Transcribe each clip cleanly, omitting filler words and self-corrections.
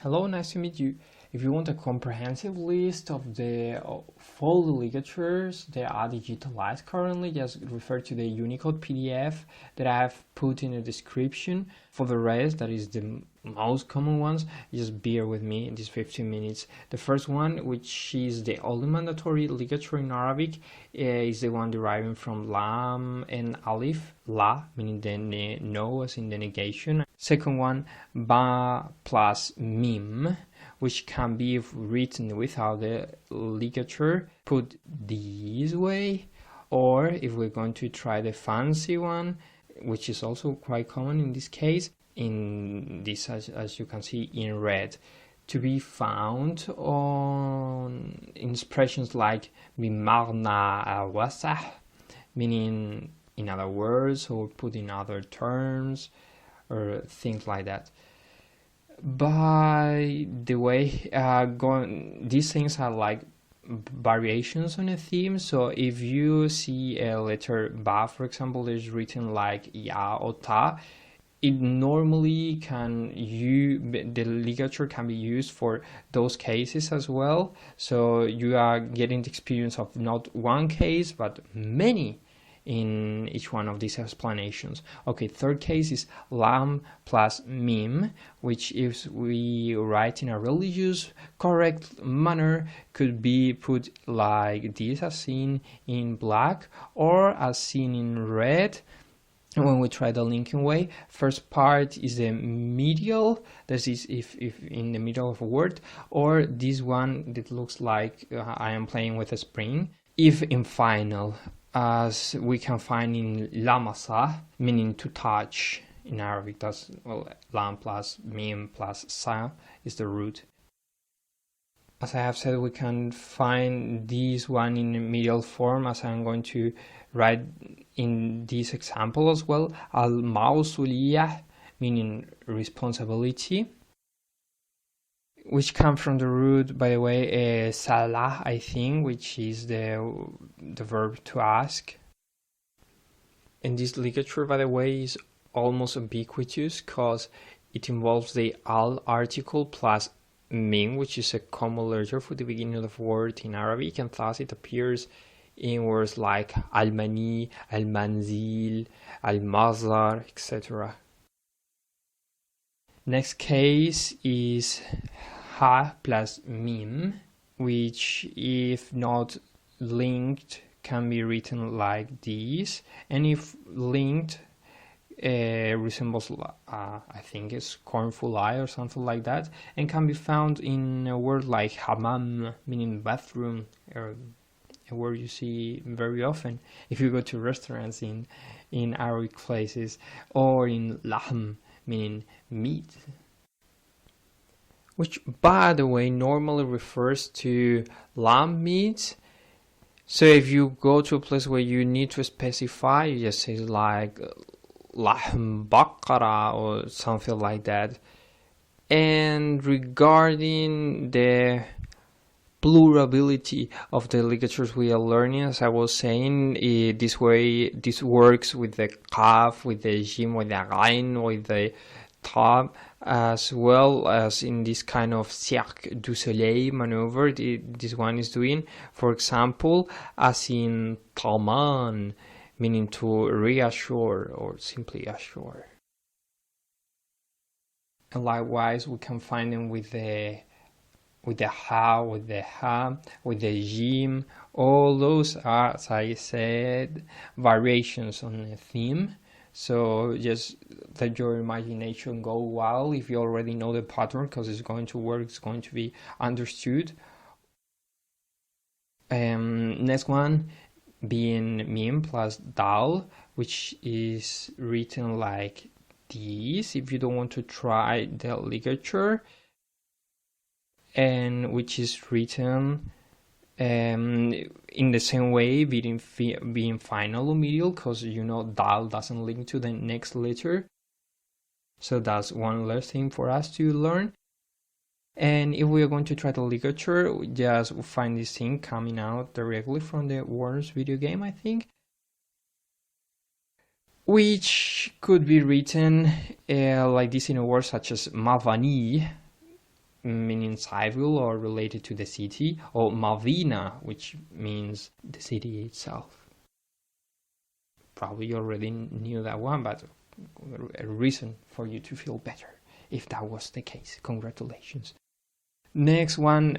Hello, nice to meet you. If you want a comprehensive list of the full ligatures that are digitalized currently, just refer to the UNICODE PDF that I have put in the description. For the rest, that is the most common ones, just bear with me in these 15 minutes. The first one, which is the only mandatory ligature in Arabic, is the one deriving from lam and alif, la, meaning the no as in the negation. Second one, ba plus mim, which can be written without the ligature, put this way, or if we're going to try the fancy one, which is also quite common in this case, in this as you can see in red, to be found on expressions like بمعنى أوسع, meaning in other words or put in other terms or things like that. By the way, these things are like variations on a theme. So if you see a letter ba, for example, is written like ya or ta, it normally the ligature can be used for those cases as well. So you are getting the experience of not one case but many in each one of these explanations. Okay, third case is lam plus mim, which if we write in a religious correct manner could be put like this as seen in black or as seen in red. When we try the linking way, first part is the medial, that is if in the middle of a word, or this one that looks like I am playing with a spring, if in final, as we can find in lamasa, meaning to touch in Arabic. That's, well, lam plus mim plus sa is the root. As I have said, we can find this one in the medial form, as I'm going to write in this example as well. المسؤولية, meaning responsibility, which comes from the root, by the way, salah, I think, which is the verb to ask. And this ligature, by the way, is almost ubiquitous because it involves the al article plus mim, which is a common letter for the beginning of the word in Arabic, and thus it appears in words like al-mani, al-manzil, al-mazar, etc. Next case is ha plus mim, which if not linked can be written like this, and if linked resembles I think it's cornful eye or something like that, and can be found in a word like hamam, meaning bathroom, or a word you see very often if you go to restaurants in Arabic places, or in lahm, meaning meat, which by the way normally refers to lamb meat. So if you go to a place where you need to specify, you just say like lahm baqara or something like that. And regarding the plurality of the ligatures we are learning, as I was saying, this works with the qaf, with the jim, with the ghain, with the ta, as well as in this kind of cercle du soleil maneuver this one is doing. For example, as in taman, meaning to reassure or simply assure. And likewise, we can find them with the ha, with the jim. All those are, as I said, variations on a theme. So just let your imagination go wild if you already know the pattern, because it's going to work, it's going to be understood. Next one being mim plus dal, which is written like this if you don't want to try the ligature, and which is written in the same way, being final or medial, because you know dal doesn't link to the next letter. So that's one less thing for us to learn. And if we are going to try the ligature, we just find this thing coming out directly from the Worms video game, I think, which could be written like this in a word such as mavani, meaning civil or related to the city, or Mdina, which means the city itself. Probably you already knew that one, but a reason for you to feel better if that was the case. Congratulations. Next one,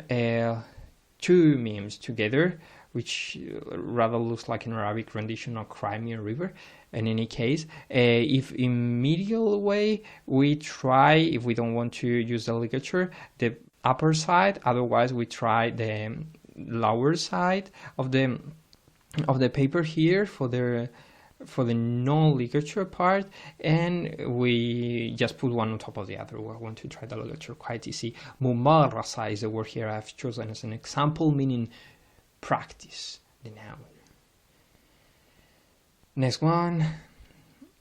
two memes together, which rather looks like an Arabic rendition of Crimea River. In any case, if in medial way, we try, if we don't want to use the ligature, the upper side, otherwise we try the lower side of the paper here for the non-ligature part, and we just put one on top of the other. We want to try the ligature, quite easy. ممارسة is the word here I've chosen as an example, meaning practice, the noun. Next one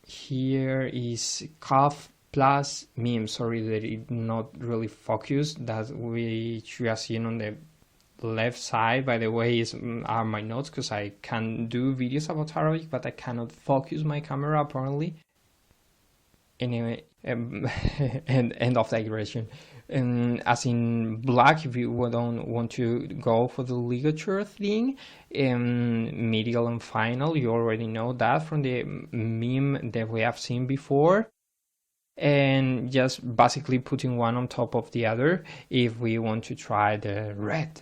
here is kaf plus meme. Sorry that it's not really focused, that we are seeing on the left side, by the way, are my notes, because I can do videos about Arabic, but I cannot focus my camera apparently. Anyway, end of digression. As in black, if you don't want to go for the ligature thing, medial and final, you already know that from the meme that we have seen before. And just basically putting one on top of the other if we want to try the red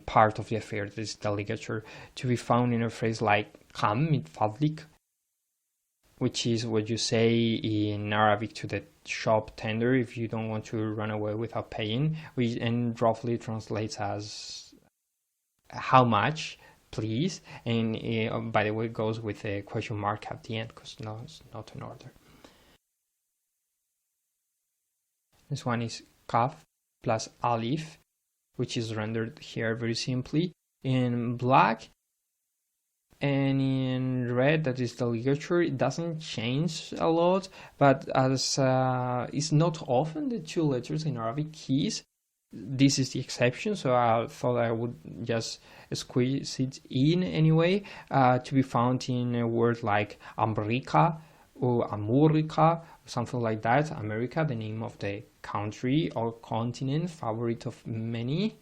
part of the affair, this is the ligature, to be found in a phrase like حمام mit فضلك, which is what you say in Arabic to the shop tender if you don't want to run away without paying, which and roughly translates as how much, please, and by the way, it goes with a question mark at the end because no, it's not an order. This one is kaf plus alif, which is rendered here very simply in black, and in red, that is the ligature. It doesn't change a lot, but as it's not often the two letters in Arabic keys, this is the exception, so I thought I would just squeeze it in anyway, to be found in a word like Amrika or Amurika, something like that. America, the name of the country or continent, favorite of many.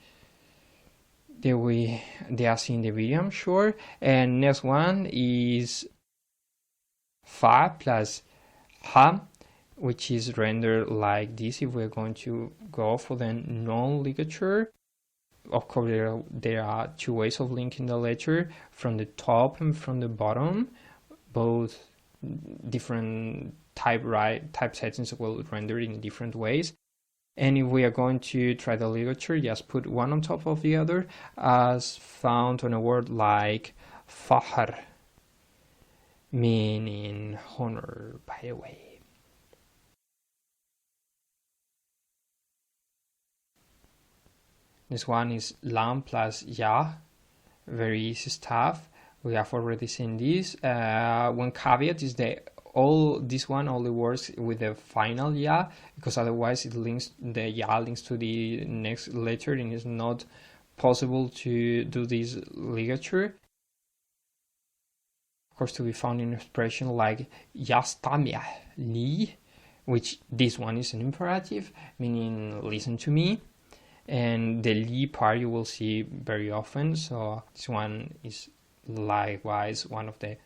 They are seeing the video, I'm sure. And next one is fa plus ha, which is rendered like this if we're going to go for the non-ligature. Of course, there are two ways of linking the letter, from the top and from the bottom. Both different type settings will render in different ways. And if we are going to try the ligature, just put one on top of the other, as found on a word like fahr, meaning honor, by the way. This one is lam plus ya, very easy stuff. We have already seen this. One caveat is that this one only works with the final ya, because otherwise the ya links to the next letter, and it's not possible to do this ligature. Of course, to be found in an expression like يستمع لي, which this one is an imperative, meaning listen to me, and the li part you will see very often, so this one is likewise one of the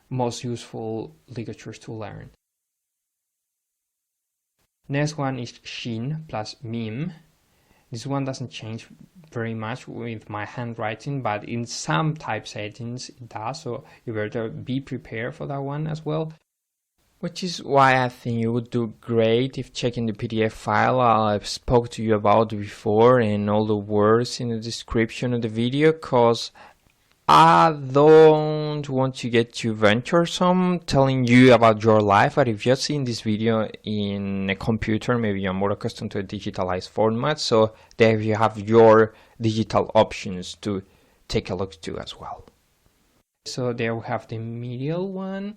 most useful ligatures to learn. Next one is shin plus mim. This one doesn't change very much with my handwriting, but in some type settings it does, so you better be prepared for that one as well. Which is why I think you would do great if checking the PDF file I spoke to you about before and all the words in the description of the video, because I don't want to get too venturesome telling you about your life, but if you're seeing this video in a computer, maybe you're more accustomed to a digitalized format, so there you have your digital options to take a look to as well. So there we have the medial one,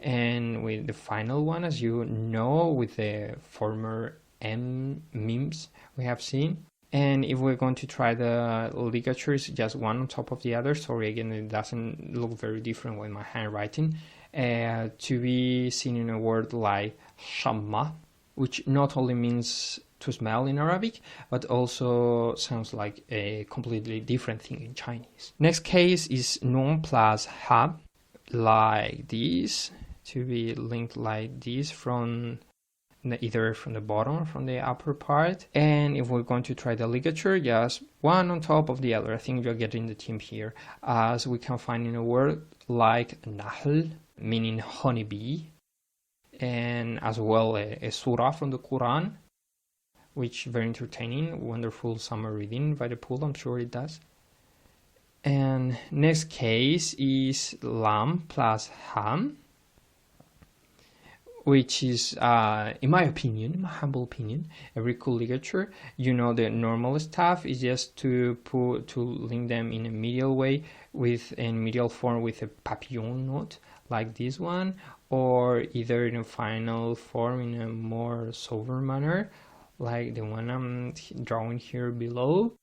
and with the final one, as you know, with the former memes we have seen. And if we're going to try the ligatures, just one on top of the other, sorry again, it doesn't look very different with my handwriting, to be seen in a word like shamma, which not only means to smell in Arabic, but also sounds like a completely different thing in Chinese. Next case is non plus ha, like this, to be linked like this from either from the bottom or from the upper part. And if we're going to try the ligature, just one on top of the other. I think you're getting the theme here, as we can find in a word like nahl, meaning honeybee, and as well a surah from the Quran, which very entertaining, wonderful summer reading by the pool, I'm sure it does. And next case is lam plus ham, which is, in my opinion, in my humble opinion, a very cool ligature. You know, the normal stuff is just to link them in a medial way, with a medial form with a papillon note like this one, or either in a final form in a more sober manner, like the one I'm drawing here below.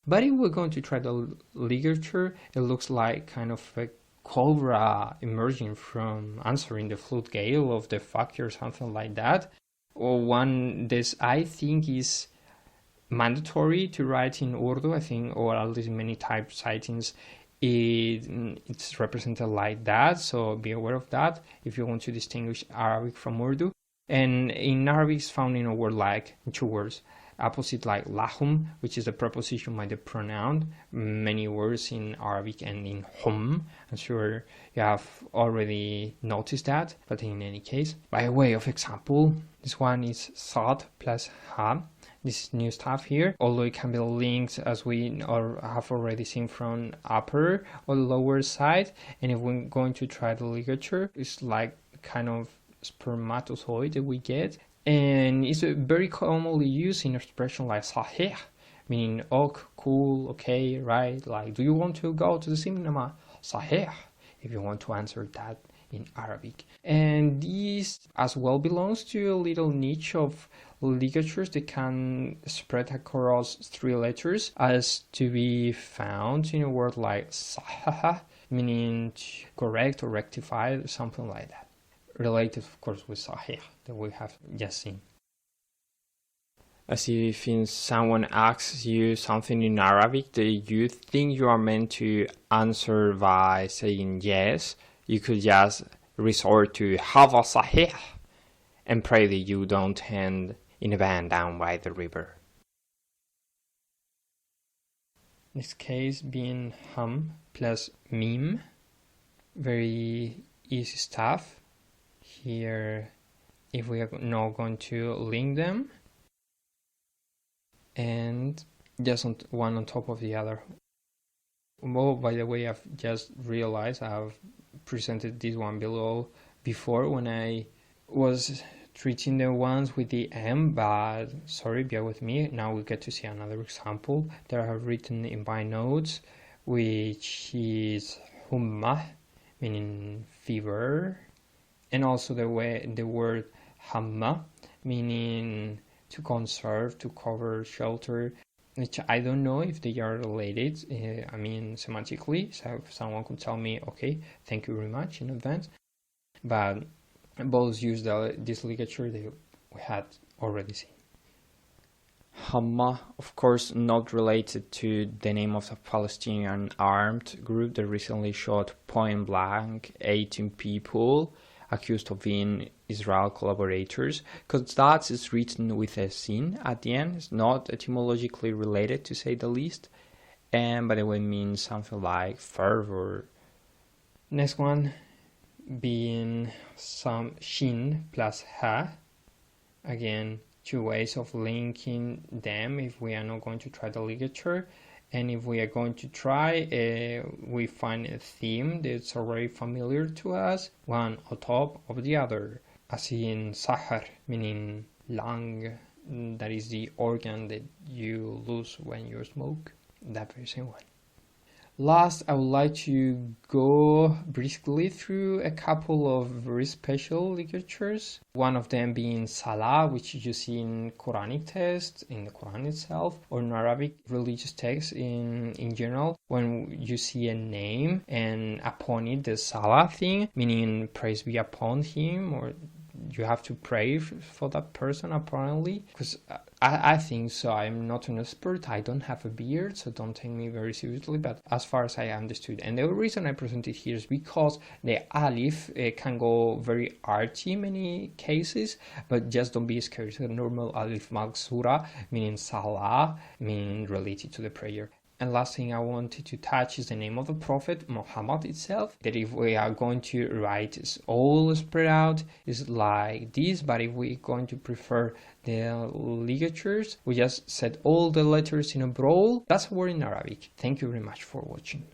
But if we're going to try the ligature, it looks like kind of a cobra emerging from answering the flute gale of the fakir or something like that. Or one this I think is mandatory to write in Urdu, I think, or at least many type sightings it's represented like that, so be aware of that if you want to distinguish Arabic from Urdu. And in Arabic it's found in a word like, in two words, opposite like lahum, which is a preposition by the pronoun. Many words in Arabic and in hum. I'm sure you have already noticed that, but in any case, by way of example, this one is sad plus ha. This new stuff here, although it can be linked as we have already seen from upper or lower side. And if we're going to try the ligature, it's like kind of spermatozoid that we get. And it's very commonly used in expression like صحيح, meaning cool, okay, right, like do you want to go to the cinema? صحيح, if you want to answer that in Arabic. And this as well belongs to a little niche of ligatures that can spread across three letters, as to be found in a word like صحح, meaning correct or rectified, something like that. Related, of course, with صحيح that we have just seen. As if someone asks you something in Arabic that you think you are meant to answer by saying yes, you could just resort to هذا صحيح and pray that you don't end in a van down by the river. This case being ham plus mim, very easy stuff. Here, if we are now going to link them, and just one on top of the other. Oh, by the way, I've just realized I've presented this one below before when I was treating the ones with the M, but sorry, bear with me. Now we get to see another example that I have written in my notes, which is humma, meaning fever, and also the word hamma, meaning to conserve, to cover, shelter, which I don't know if they are related, semantically, so if someone could tell me, okay, thank you very much in advance. But both use this ligature that we had already seen. Hamma, of course, not related to the name of the Palestinian armed group that recently shot point blank 18 people accused of being Israel collaborators, because that is written with a sin at the end. It's not etymologically related, to say the least, and by the way means something like fervor. Next one being some shin plus ha. Again, two ways of linking them if we are not going to try the ligature. And if we are going to try, we find a theme that's already familiar to us, one on top of the other, as in sahar, meaning lung, that is the organ that you lose when you smoke, that very same one. Last, I would like to go briskly through a couple of very special ligatures. One of them being Salah, which you see in Quranic texts, in the Quran itself, or in Arabic religious texts in general. When you see a name and upon it the Salah thing, meaning praise be upon him, or you have to pray for that person, apparently, because I think so. I'm not an expert. I don't have a beard, so don't take me very seriously. But as far as I understood, and the reason I presented here is because the alif can go very arty in many cases, but just don't be scared. It's a normal alif maksura, meaning salah, meaning related to the prayer. And last thing I wanted to touch is the name of the Prophet, Muhammad itself. That if we are going to write all spread out, is like this. But if we're going to prefer the ligatures, we just set all the letters in a brawl. That's a word in Arabic. Thank you very much for watching.